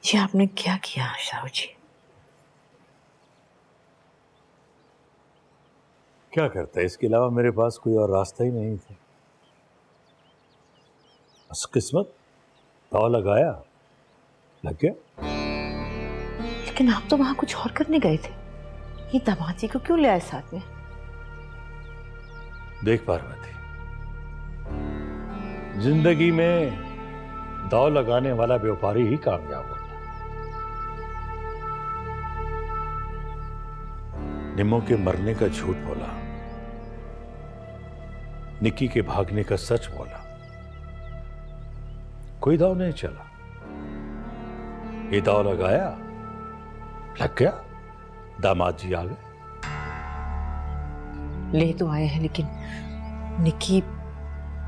ये आपने क्या किया शाहू जी? क्या करता है, इसके अलावा मेरे पास कोई और रास्ता ही नहीं था। बस किस्मत, दाव लगाया, लग गया। लेकिन आप तो वहां कुछ और करने गए थे, ये दामाद जी को क्यों ले आए साथ में? देख पार्वती, जिंदगी में दाव लगाने वाला व्यापारी ही कामयाब होता है। निम्मो के मरने का झूठ बोला, निक्की के भागने का सच बोला, कोई दाव नहीं चला। ये दाव लगाया, लग गया, दामाद जी आ गए। ले तो आए हैं, लेकिन निक्की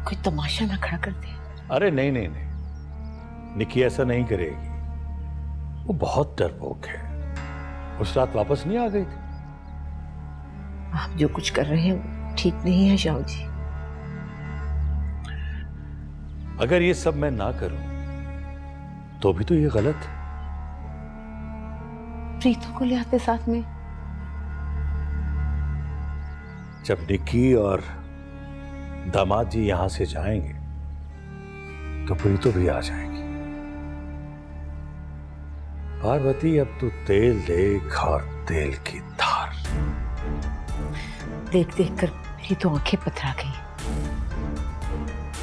कोई तमाशा ना खड़ा कर दे। अरे नहीं नहीं नहीं, निक्की ऐसा नहीं करेगी। वो बहुत डरपोक है। उस रात वापस नहीं आ गई थी। आप जो कुछ कर रहे हैं वो ठीक नहीं है शाहू जी। अगर ये सब मैं ना करूं तो भी तो ये गलत है। प्रीतों को ले आते साथ में। जब निक्की और दामाद जी यहां से जाएंगे तो प्रीतो भी आ जाएंगी। पार्वती, अब तू तेल देख और तेल की धार। देख देख कर मेरी तो आंखें पथरा गई।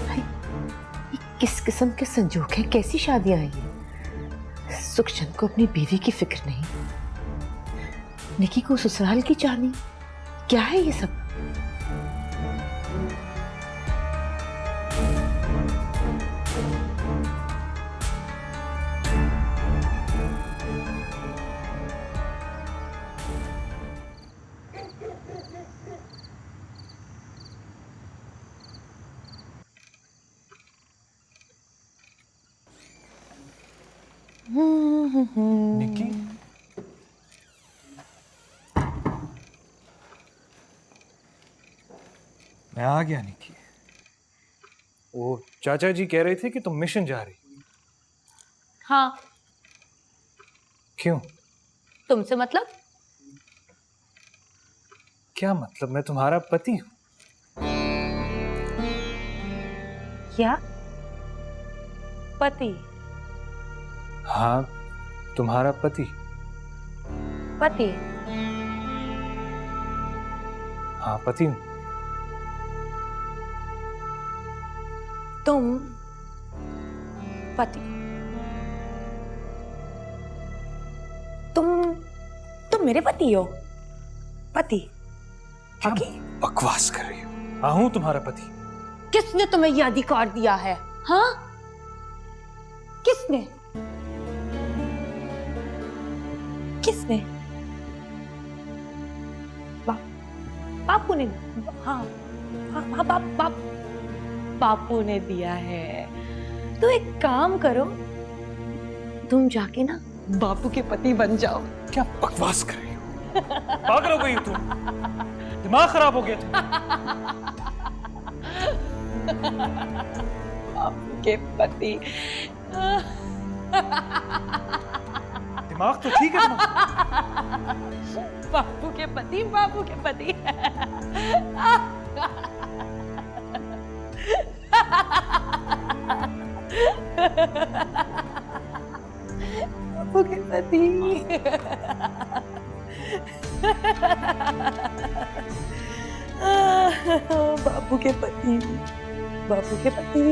भाई, ये किस किस्म के संजोग हैं? कैसी शादियां हैं ये? सुखचंद को अपनी बीवी की फिक्र नहीं, निकी को ससुराल की चाहनी। क्या है ये सब? निक्की, मैं आ गया निक्की। वो चाचा जी कह रहे थे कि तुम मिशन जा रही। हाँ। क्यों? तुमसे मतलब? क्या मतलब? मैं तुम्हारा पति हूं। क्या? पति? हाँ, तुम्हारा पति। पति? हाँ, पति हूं। तुम पति? तुम मेरे पति हो? पति? क्या आगे? बकवास कर रही हो? हाँ, हूं तुम्हारा पति। किसने तुम्हें यह अधिकार दिया है? हाँ, किसने? किसने? बापू ने। हाँ हाँ हाँ, बापू ने दिया है। तो एक काम करो, तुम जाके ना बापू के पति बन जाओ। क्या बकवास कर रही हो? पागल हो गई हो तुम? दिमाग खराब हो गया तुम? बापू के पति। दिमाग तो ठीक है तुम्हारा? बापू के पति, बापू के पति। बापू के पति। बापू के पति, बापू के पति।